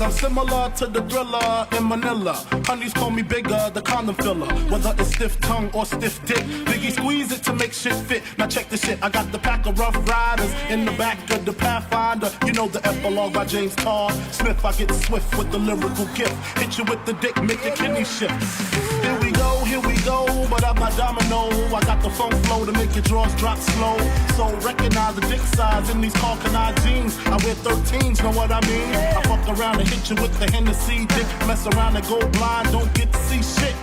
I'm similar to the Thriller in Manila. Honeys call me bigger, the condom filler. Whether it's stiff tongue or stiff dick, Biggie squeeze it to make shit fit. Now check this shit, I got the pack of Rough Riders in the back of the Pathfinder. You know the epilogue by James Todd Smith. I get swift with the lyrical gift. Hit you with the dick, make your kidney shift. Here we go, but I'm not domino. I got the funk flow to make your drawers drop slow. So recognize the dick size in these Calcanine jeans. I wear 13s, know what I mean? I fuck around and hit you with the Hennessy dick. Mess around and go blind, don't get to see shit.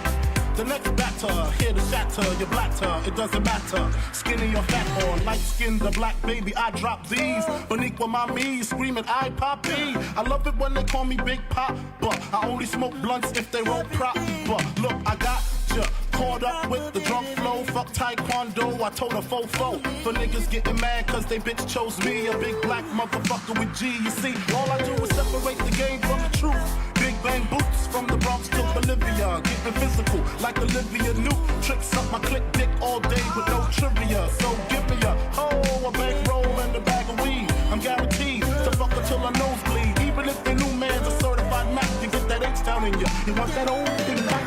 The next batter, here to shatter your blatter, it doesn't matter. Skinny or fat or light skinned or black, baby, I drop these. Boniqua mommy, screaming, I poppy. I love it when they call me Big Pop, but I only smoke blunts if they roll prop. But look, I got ya caught up with the drunk flow. Fuck taekwondo, I told a fofo. For niggas getting mad cause they bitch chose me. A big black motherfucker with G. You see, all I do is separate the game from the truth. Big bang boots from the Bronx to Bolivia. Getting physical like Olivia Newt. Tricks up my click dick all day with no trivia. So give me a hoe, a bankroll and a bag of weed. I'm guaranteed to fuck until I nosebleed. Even if the new man's a certified Mac, you get that H-Town in ya. You want that old thing back?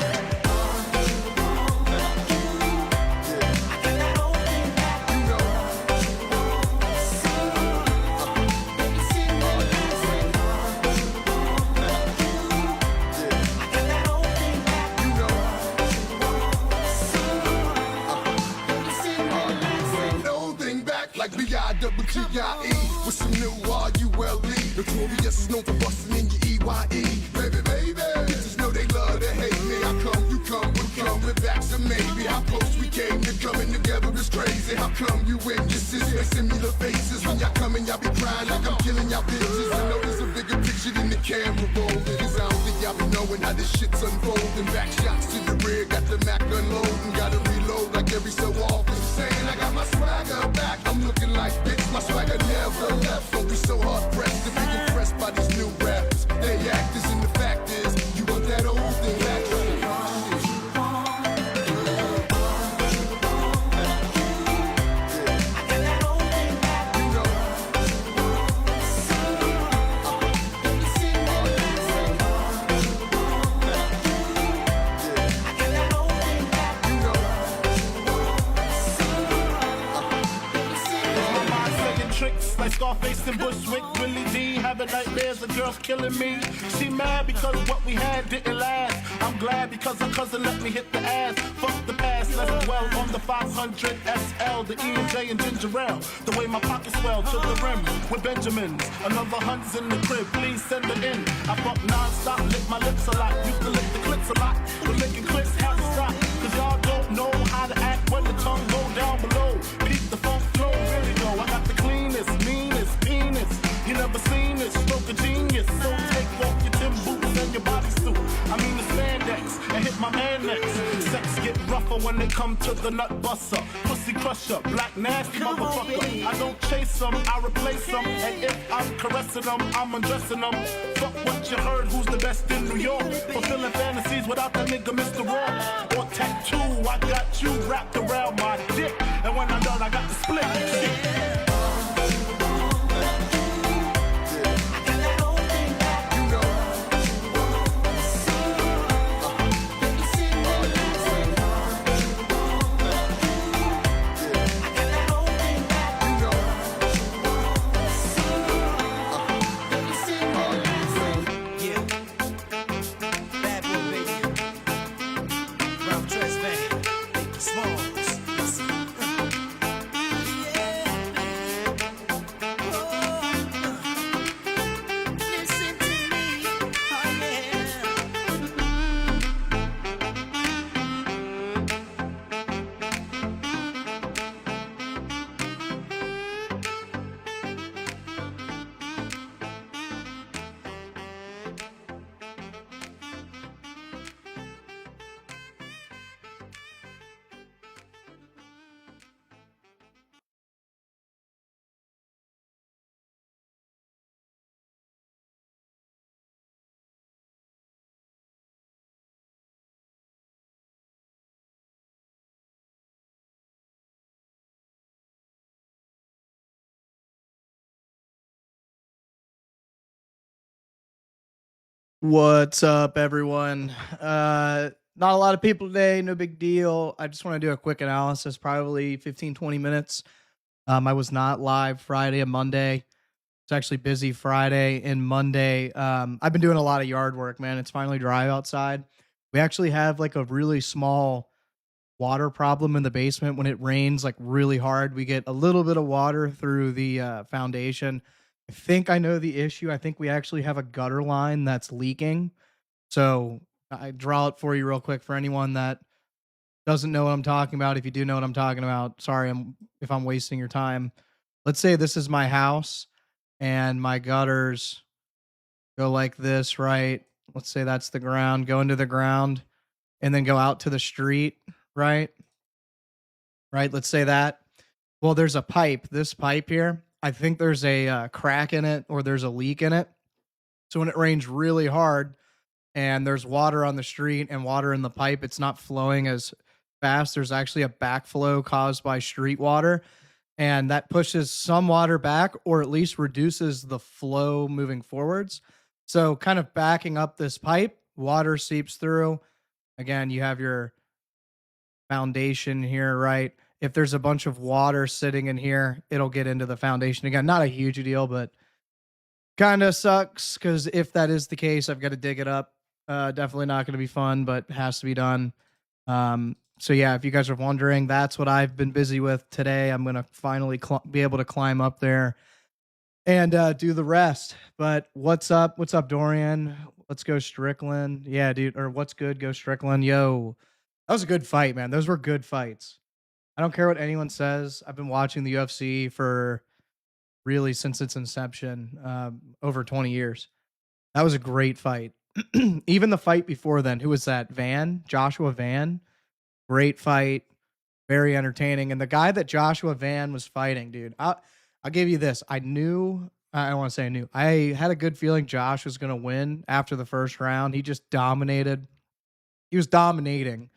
Like B-I-double-G-I-E with some new R-U-L-E. Notorious is known for busting in your E-Y-E. Baby, baby, bitches know they love to hate me. I come, you come, we come, we're back to maybe. How close we came to coming together is crazy. How come you witnesses make similar faces? When y'all come and y'all be crying like I'm killing y'all bitches. I know there's a bigger picture than the camera rolling. Cause I don't think y'all be knowing how this shit's unfolding. Back shots to the rear, got the Mac unloading. Gotta reload like every so often. Saying I got my swagger back. I'm looking like bitch, my swagger never left. Don't be so hard pressed to be impressed by these new rappers. They actors and the fact is, you want that old thing back. Like Scarface and Bushwick, Willie D, having nightmares of girls killing me. She mad because what we had didn't last. I'm glad because her cousin let me hit the ass. Fuck the past, let's dwell on the 500 SL, the E and J and ginger ale. The way my pockets swell to the rim with Benjamins. Another hunt's in the crib, please send it in. I fuck non-stop, lick my lips a lot. Used to lick the clips a lot, but licking clips have to stop. Cause y'all don't know how to act when the tongue go down below. Peak the funk flow, really go. I got the cleanest, meanest penis. You never seen this, stroke of genius. So take off your Tim boots and your bodysuit. I mean the spandex, and hit my man next. Sex get rougher when they come to the nut buster. Pussy crusher, black nasty motherfucker. I don't chase them, I replace them. And if I'm caressing them, I'm undressing them. Fuck what you heard, who's the best in New York? Fulfilling fantasies without that nigga Mr. Raw. Or tattoo, I got you wrapped around my dick. And when I'm done, I got the split shit. What's up, everyone? Not a lot of people today, no big deal. I just want to do a quick analysis, probably 15, 20 minutes. I was not live Friday and Monday. It's actually busy Friday and Monday. I've been doing a lot of yard work, man. It's finally dry outside. We actually have like a really small water problem in the basement. When it rains like really hard, we get a little bit of water through the foundation. I think I know the issue. I think we actually have a gutter line that's leaking. So I draw it for you real quick for anyone that doesn't know what I'm talking about. If you do know what I'm talking about, sorry if I'm wasting your time. Let's say this is my house and my gutters go like this, right? Let's say that's the ground, go into the ground and then go out to the street, right? Right? Let's say that. Well, there's a pipe, this pipe here. I think there's a crack in it or there's a leak in it. So when it rains really hard, and there's water on the street and water in the pipe, it's not flowing as fast. There's actually a backflow caused by street water, and that pushes some water back or at least reduces the flow moving forwards. So, kind of backing up this pipe, water seeps through. Again, you have your foundation here, right? If there's a bunch of water sitting in here, it'll get into the foundation. Again, not a huge deal, but kind of sucks because if that is the case, I've got to dig it up. Definitely not going to be fun, but has to be done. So yeah, if you guys are wondering, that's what I've been busy with today. I'm going to finally be able to climb up there and do the rest. But what's up? What's up, Dorian? Let's go Strickland. Yeah, dude. Or what's good? Go Strickland. Yo, that was a good fight, man. Those were good fights. I don't care what anyone says. I've been watching the UFC for really since its inception, over 20 years. That was a great fight. Even the fight before then, who was that? Joshua Van. Great fight, very entertaining. And the guy that Joshua Van was fighting, dude, I'll give you this. I don't want to say I knew. I had a good feeling Josh was going to win after the first round. He just dominated. He was dominating,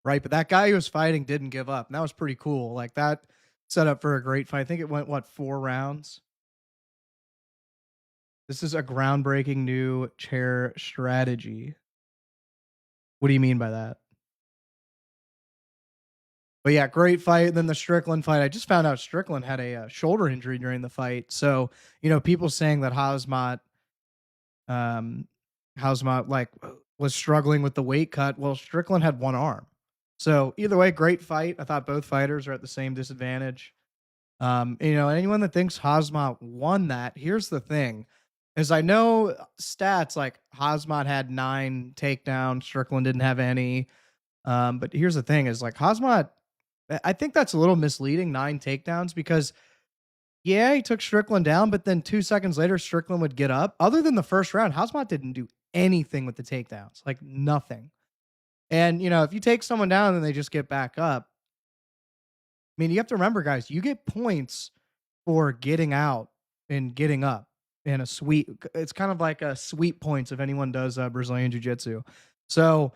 right? But that guy he was fighting didn't give up. And that was pretty cool. Like that set up for a great fight. I think it went, 4 rounds? This is a groundbreaking new chair strategy. What do you mean by that? But yeah, great fight. And then the Strickland fight. I just found out Strickland had a shoulder injury during the fight. So, people saying that Hazmat like was struggling with the weight cut. Well, Strickland had one arm. So either way, great fight. I thought both fighters are at the same disadvantage. Anyone that thinks Hazmat won that, here's the thing. As I know stats, like Hazmat had 9 takedowns, Strickland didn't have any. But here's the thing: is like Hazmat, I think that's a little misleading. 9 takedowns because yeah, he took Strickland down, but then 2 seconds later, Strickland would get up. Other than the first round, Hazmat didn't do anything with the takedowns, like nothing. And if you take someone down and they just get back up, I mean, you have to remember, guys, you get points for getting out and getting up. And it's kind of like a sweep points if anyone does Brazilian Jiu-Jitsu. So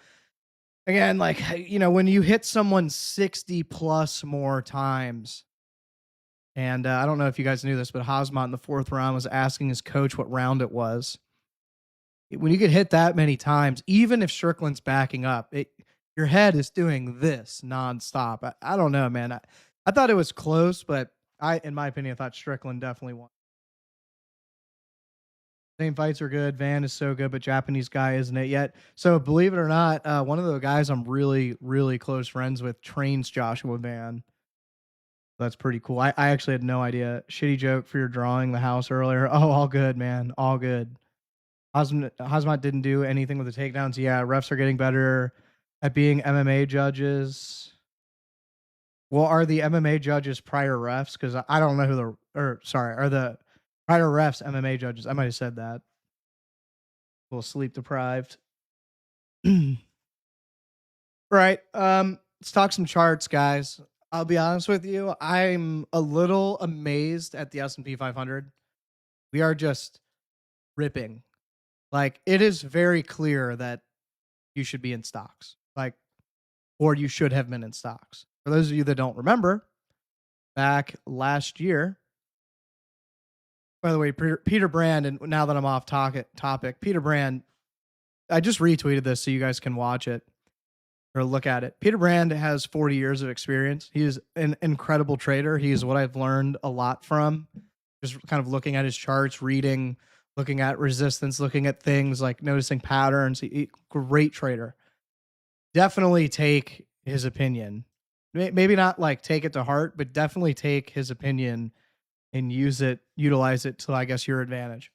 again, like, when you hit someone 60 plus more times, and I don't know if you guys knew this, but Hazmat in the 4th round was asking his coach what round it was. When you get hit that many times, even if Strickland's backing up, your head is doing this nonstop. I don't know, man. I thought it was close, but in my opinion, I thought Strickland definitely won. Same fights are good. Van is so good, but Japanese guy isn't it yet. So believe it or not, one of the guys I'm really, really close friends with trains Joshua Van. That's pretty cool. I actually had no idea. Shitty joke for your drawing the house earlier. Oh, all good, man. All good. Hazmat didn't do anything with the takedowns. Yeah, refs are getting better at being MMA judges. Well, are the MMA judges prior refs? Because I don't know who are the prior refs MMA judges? I might have said that. A little sleep deprived. Right. Let's talk some charts, guys. I'll be honest with you. I'm a little amazed at the S&P 500. We are just ripping. Like, it is very clear that you should be in stocks. Or you should have been in stocks. For those of you that don't remember, back last year, by the way, Peter Brand, and now that I'm off topic, Peter Brand I just retweeted this so you guys can watch it or look at it. Peter Brand has 40 years of experience. He is an incredible trader. He is what I've learned a lot from, just kind of looking at his charts, reading, looking at resistance, looking at things like noticing patterns. Great trader. Definitely take his opinion. Maybe not like take it to heart, but definitely take his opinion and utilize it to, I guess, your advantage.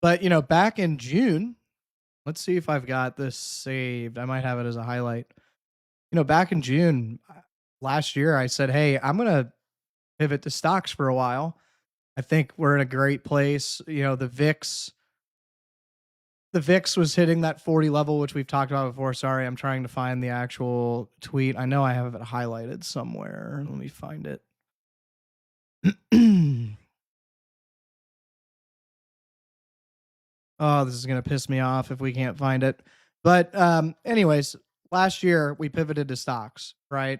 But, back in June, let's see if I've got this saved. I might have it as a highlight. Back in June last year, I said, hey, I'm going to pivot to stocks for a while. I think we're in a great place. The VIX was hitting that 40 level, which we've talked about before. Sorry, I'm trying to find the actual tweet. I know I have it highlighted somewhere. Let me find it. Oh, this is going to piss me off if we can't find it. But anyways, last year we pivoted to stocks, right?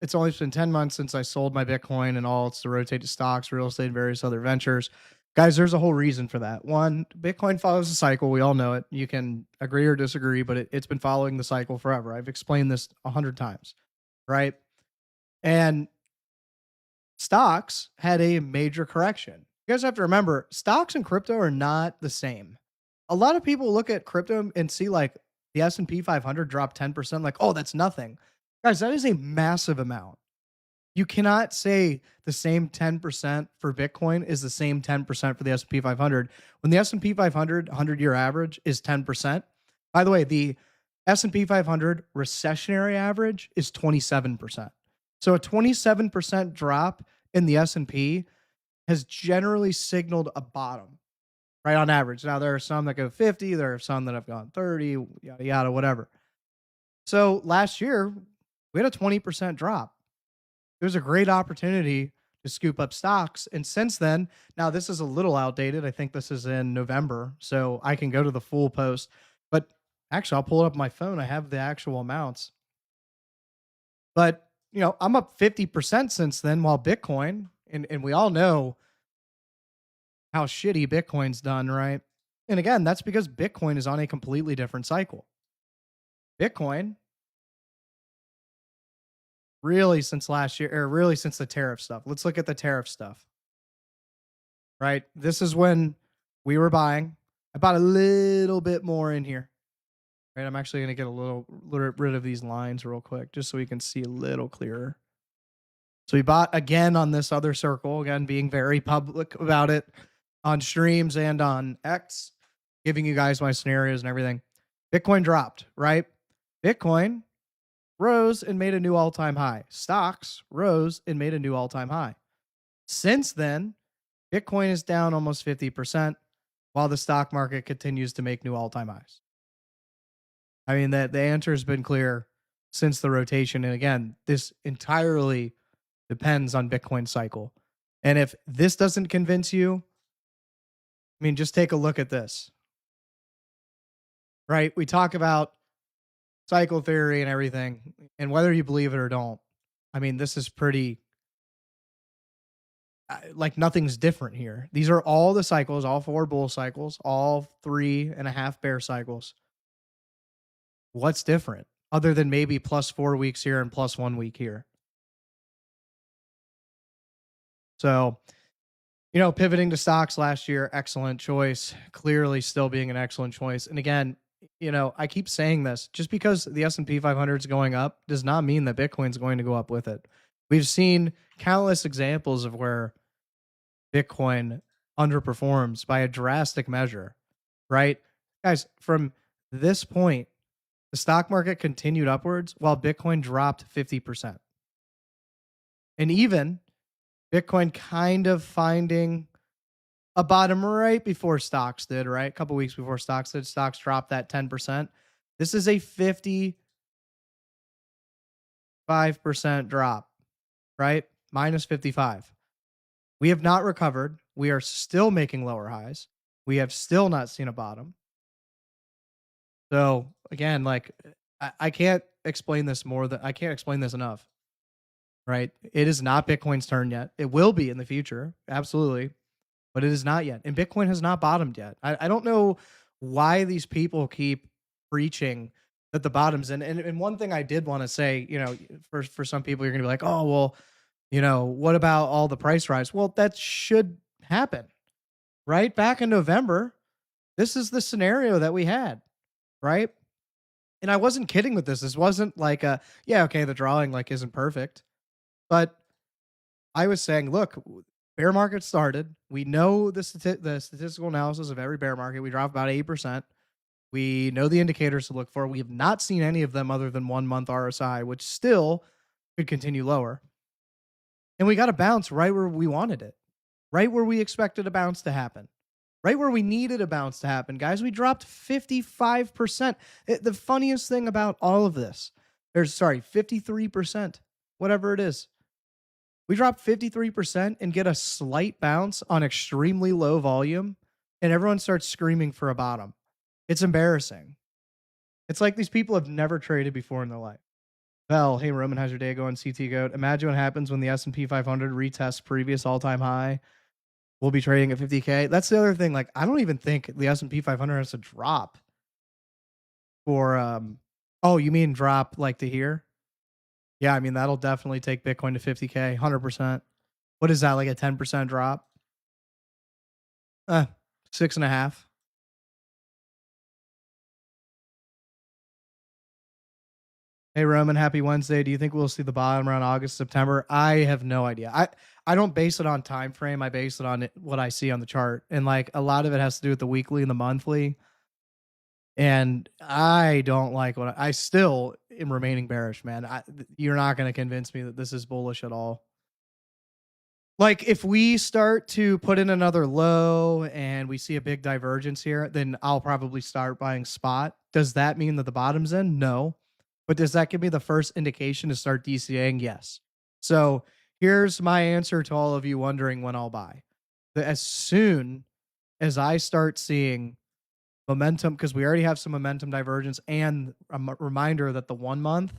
It's only been 10 months since I sold my Bitcoin and all. It's to rotate to stocks, real estate, various other ventures. Guys, there's a whole reason for that. One, Bitcoin follows a cycle. We all know it. You can agree or disagree, but it's been following the cycle forever. I've explained this 100 times, right? And stocks had a major correction. You guys have to remember, stocks and crypto are not the same. A lot of people look at crypto and see like the S&P 500 drop 10%, like, oh, that's nothing. Guys, that is a massive amount. You cannot say the same 10% for Bitcoin is the same 10% for the S&P 500 when the S&P 500 100-year average is 10%. By the way, the S&P 500 recessionary average is 27%. So a 27% drop in the S&P has generally signaled a bottom, right, on average. Now, there are some that go 50, there are some that have gone 30, yada, yada, whatever. So last year, we had a 20% drop. It was a great opportunity to scoop up stocks. And since then, now this is a little outdated. I think this is in November, so I can go to the full post. But actually, I'll pull it up on my phone. I have the actual amounts. But, I'm up 50% since then, while Bitcoin, and we all know how shitty Bitcoin's done, right? And again, that's because Bitcoin is on a completely different cycle. Bitcoin, really since last year, or really since the tariff stuff. Let's look at the tariff stuff, right? This is when we were buying. I bought a little bit more in here, right? I'm actually going to get a little rid of these lines real quick, just so we can see a little clearer. So we bought again on this other circle, again, being very public about it on streams and on X, giving you guys my scenarios and everything. Bitcoin dropped, right? Bitcoin rose and made a new all-time high. Stocks rose and made a new all-time high. Since then, Bitcoin is down almost 50%, while the stock market continues to make new all-time highs. I mean, the answer has been clear since the rotation. And again, this entirely depends on Bitcoin's cycle. And if this doesn't convince you, I mean, just take a look at this, right? We talk about cycle theory and everything, and whether you believe it or don't, I mean, this is pretty, like, nothing's different here. These are all the cycles, all 4 bull cycles, all 3.5 bear cycles. What's different other than maybe plus 4 weeks here and plus 1 week here? So, pivoting to stocks last year, excellent choice, clearly still being an excellent choice. And again, I keep saying this, just because the S&P 500 is going up does not mean that Bitcoin's going to go up with it. We've seen countless examples of where Bitcoin underperforms by a drastic measure, right? Guys, from this point, the stock market continued upwards while Bitcoin dropped 50%. And even Bitcoin kind of finding a bottom right before stocks did, right? A couple weeks before stocks did. Stocks dropped that 10%. This is a 55% drop, right? Minus 55. We have not recovered. We are still making lower highs. We have still not seen a bottom. So again, like, I can't explain this I can't explain this enough, right? It is not Bitcoin's turn yet. It will be in the future. Absolutely. But it is not yet. And Bitcoin has not bottomed yet. I don't know why these people keep preaching that the bottom's in. And one thing I did want to say, for some people, you're gonna be like, oh well, what about all the price rise? Well, that should happen, right? Back in November, this is the scenario that we had, right? And I wasn't kidding with this. This wasn't like yeah, okay, the drawing like isn't perfect, but I was saying, look, bear market started. We know the statistical analysis of every bear market. We dropped about 8%. We know the indicators to look for. We have not seen any of them other than 1 month RSI, which still could continue lower. And we got to bounce right where we wanted it, right where we expected a bounce to happen, right where we needed a bounce to happen. Guys, we dropped 55%. The funniest thing about all of this, 53%, whatever it is. We drop 53% and get a slight bounce on extremely low volume, and everyone starts screaming for a bottom. It's embarrassing. It's like these people have never traded before in their life. Vel, hey Roman, how's your day going? CT Goat. Imagine what happens when the S&P 500 retests previous all-time high. We'll be trading at 50K. That's the other thing. Like, I don't even think the S&P 500 has to drop for oh, you mean drop like to here? Yeah, I mean, that'll definitely take Bitcoin to 50K, 100%. What is that, like a 10% drop? 6.5. Hey, Roman, happy Wednesday. Do you think we'll see the bottom around August, September? I have no idea. I don't base it on time frame. I base it on what I see on the chart. And like a lot of it has to do with the weekly and the monthly. And I don't like I still am remaining bearish, man. You're not going to convince me that this is bullish at all. Like if we start to put in another low and we see a big divergence here, then I'll probably start buying spot. Does that mean that the bottom's in? No. But does that give me the first indication to start DCAing? Yes. So here's my answer to all of you wondering when I'll buy. As soon as I start seeing momentum, because we already have some momentum divergence and a reminder that the 1 month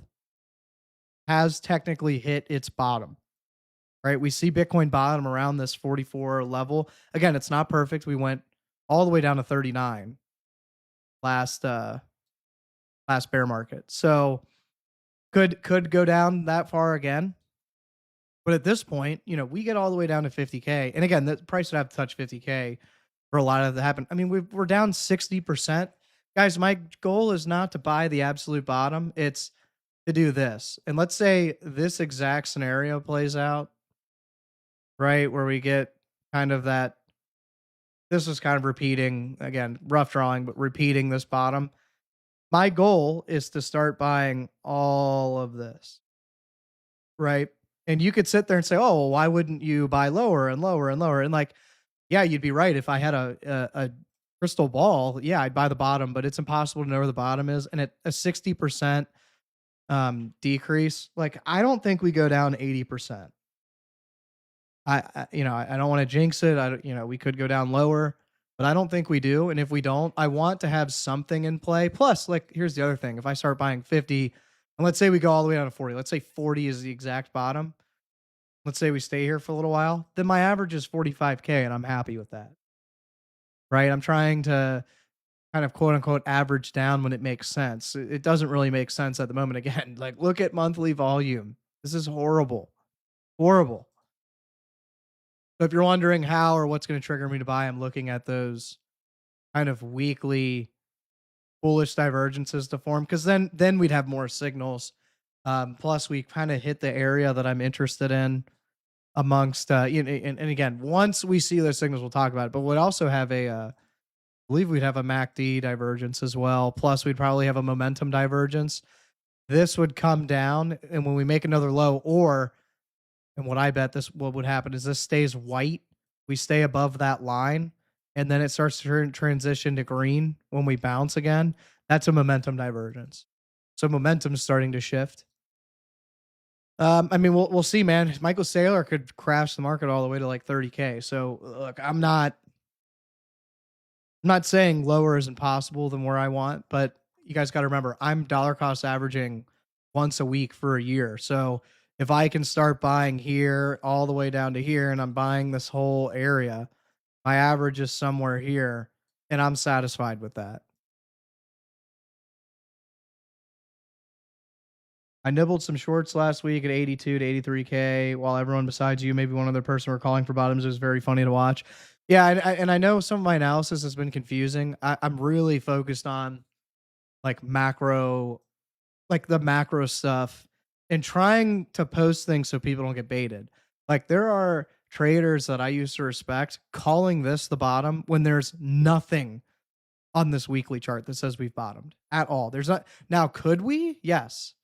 has technically hit its bottom, right? We see Bitcoin bottom around this 44 level. Again, it's not perfect. We went all the way down to 39 last bear market. So could go down that far again. But at this point, we get all the way down to 50K. And again, the price would have to touch 50K for a lot of that to happen. I mean, we're down 60%. Guys, my goal is not to buy the absolute bottom. It's to do this. And let's say this exact scenario plays out, right? Where we get kind of that, this is kind of repeating, again, rough drawing, but repeating this bottom. My goal is to start buying all of this, right? And you could sit there and say, oh, well, why wouldn't you buy lower and lower and lower? And like, yeah, you'd be right. If I had a crystal ball, yeah, I'd buy the bottom, but it's impossible to know where the bottom is. And at a 60% decrease, like I don't think we go down 80%. I don't want to jinx it. We could go down lower, but I don't think we do. And if we don't, I want to have something in play. Plus, like, here's the other thing. If I start buying 50, and let's say we go all the way down to 40, let's say 40 is the exact bottom. Let's say we stay here for a little while, then my average is 45K and I'm happy with that, right? I'm trying to kind of quote unquote average down when it makes sense. It doesn't really make sense at the moment. Again, like look at monthly volume. This is horrible, horrible. So if you're wondering how or what's going to trigger me to buy, I'm looking at those kind of weekly bullish divergences to form, because then we'd have more signals. Plus, we kind of hit the area that I'm interested in amongst, and again, once we see those signals, we'll talk about it. But we'd also have I believe we'd have a MACD divergence as well. Plus, we'd probably have a momentum divergence. This would come down, and when we make another low, and what I bet what would happen is this stays white. We stay above that line, and then it starts to transition to green when we bounce again. That's a momentum divergence. So momentum's starting to shift. I mean, we'll see, man. Michael Saylor could crash the market all the way to like 30K. So look, I'm not saying lower isn't possible than where I want, but you guys got to remember, I'm dollar cost averaging once a week for a year. So if I can start buying here all the way down to here, and I'm buying this whole area, my average is somewhere here. and I'm satisfied with that. I nibbled some shorts last week at 82 to 83K while everyone besides you, maybe one other person, were calling for bottoms. It was very funny to watch. Yeah, and I know some of my analysis has been confusing. I'm really focused on like macro, like the macro stuff, and trying to post things so people don't get baited. Like there are traders that I used to respect calling this the bottom when there's nothing on this weekly chart that says we've bottomed at all. There's not. Now, could we? Yes.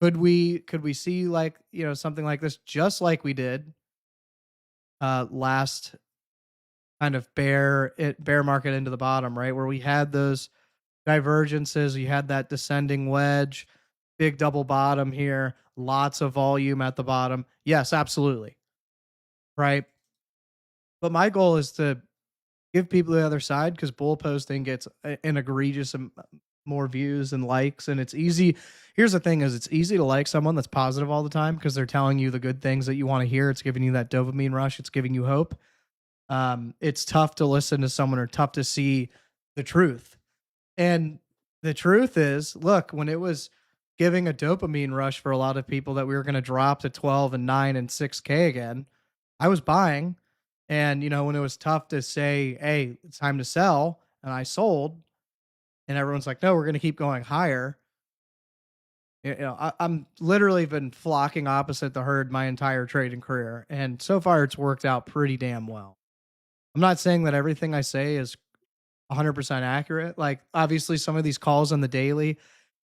Could we see like, something like this just like we did last kind of bear market into the bottom, right? Where we had those divergences, you had that descending wedge, big double bottom here, lots of volume at the bottom. Yes, absolutely. Right? But my goal is to give people the other side, because bull posting gets an egregious more views and likes, and it's easy. Here's the thing: is it's easy to like someone that's positive all the time because they're telling you the good things that you want to hear. It's giving you that dopamine rush. It's giving you hope. It's tough to listen to someone, or tough to see the truth. And the truth is, look, when it was giving a dopamine rush for a lot of people that we were going to drop to 12 and 9 and 6K again, I was buying. And, when it was tough to say, hey, it's time to sell, and I sold, and everyone's like, no, we're going to keep going higher. I'm literally been flocking opposite the herd my entire trading career. And so far it's worked out pretty damn well. I'm not saying that everything I say is 100% accurate. Like, obviously some of these calls on the daily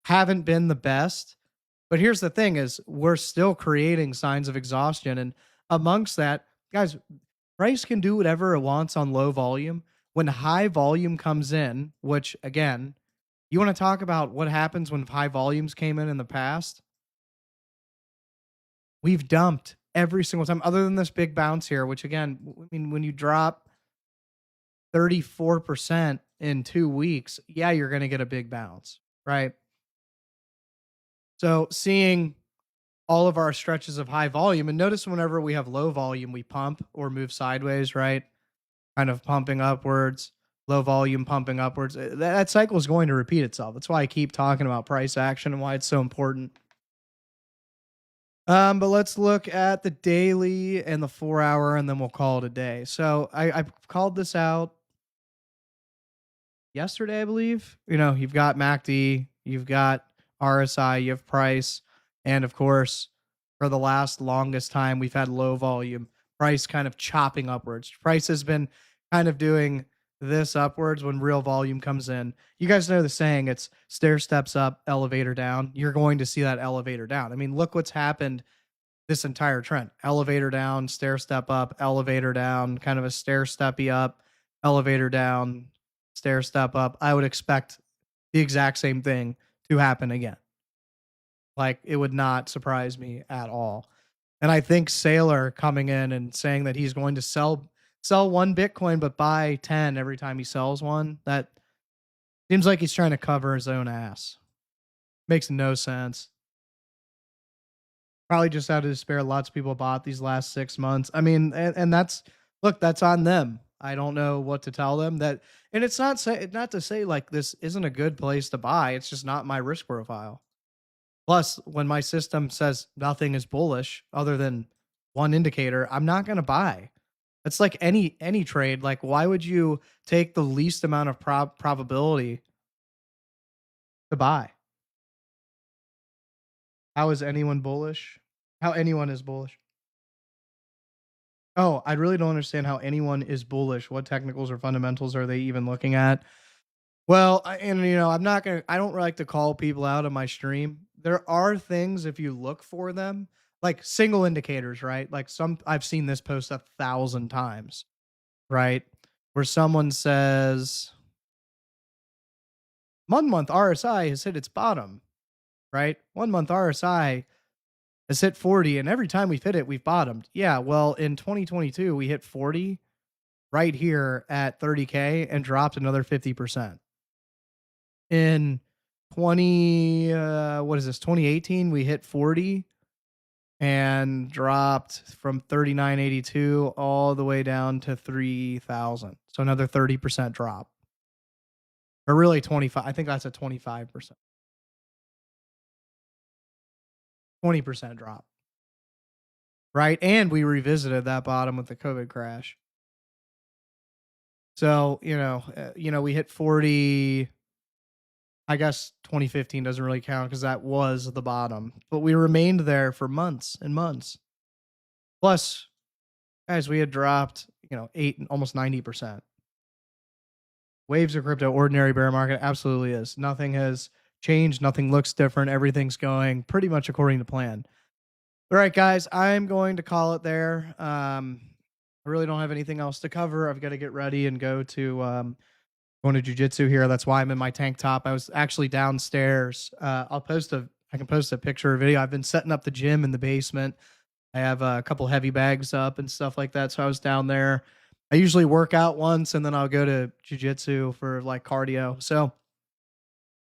haven't been the best, but here's the thing: is we're still creating signs of exhaustion. And amongst that, guys, price can do whatever it wants on low volume. When high volume comes in, which again, you want to talk about what happens when high volumes came in the past? We've dumped every single time, other than this big bounce here, which again, I mean, when you drop 34% in 2 weeks, yeah, you're going to get a big bounce, right? So seeing all of our stretches of high volume, and notice whenever we have low volume, we pump or move sideways, right? Kind of pumping upwards, low volume pumping upwards. That cycle is going to repeat itself. That's why I keep talking about price action and why it's so important. But let's look at the daily and the 4-hour, and then we'll call it a day. So I called this out yesterday, I believe. You've got MACD, you've got RSI, you have price, and of course, for the longest time, we've had low volume. Price kind of chopping upwards. Price has been kind of doing this upwards when real volume comes in. You guys know the saying, it's stair steps up, elevator down. You're going to see that elevator down. I mean, look what's happened this entire trend. Elevator down, stair step up, elevator down, kind of a stair steppy up, elevator down, stair step up. I would expect the exact same thing to happen again. Like, it would not surprise me at all. And I think Saylor coming in and saying that he's going to sell 1 Bitcoin but buy 10 every time he sells one, that seems like he's trying to cover his own ass. Makes no sense. Probably just out of despair, lots of people bought these last 6 months. I mean, and that's, look, that's on them. I don't know what to tell them. That, and it's not to say like this isn't a good place to buy. It's just not my risk profile. Plus, when my system says nothing is bullish other than one indicator, I'm not going to buy. It's like any trade. Like, why would you take the least amount of probability to buy? How is anyone bullish? How anyone is bullish? Oh, I really don't understand how anyone is bullish. What technicals or fundamentals are they even looking at? Well, I don't like to call people out on my stream. There are things, if you look for them, like single indicators, right? Like I've seen this post 1,000 times, right? Where someone says 1 month RSI has hit its bottom, right? 1 month RSI has hit 40, and every time we've hit it, we've bottomed. Yeah, well, in 2022, we hit 40 right here at 30K and dropped another 50%. In 2018, we hit 40 and dropped from 39.82 all the way down to 3,000. So another 30% drop. or really 25. I think that's a 25%, 20% drop, right? And we revisited that bottom with the COVID crash. So, we hit 40. I guess 2015 doesn't really count because that was the bottom, but we remained there for months and months. Plus, guys, we had dropped, 8, almost 90%. Waves of crypto, ordinary bear market, absolutely is. Nothing has changed. Nothing looks different. Everything's going pretty much according to plan. All right, guys, I'm going to call it there. I really don't have anything else to cover. I've got to get ready and go to going to jiu-jitsu here. That's why I'm in my tank top. I was actually downstairs. I can post a picture or video. I've been setting up the gym in the basement. I have a couple heavy bags up and stuff like that. So I was down there. I usually work out once and then I'll go to jiu-jitsu for like cardio. So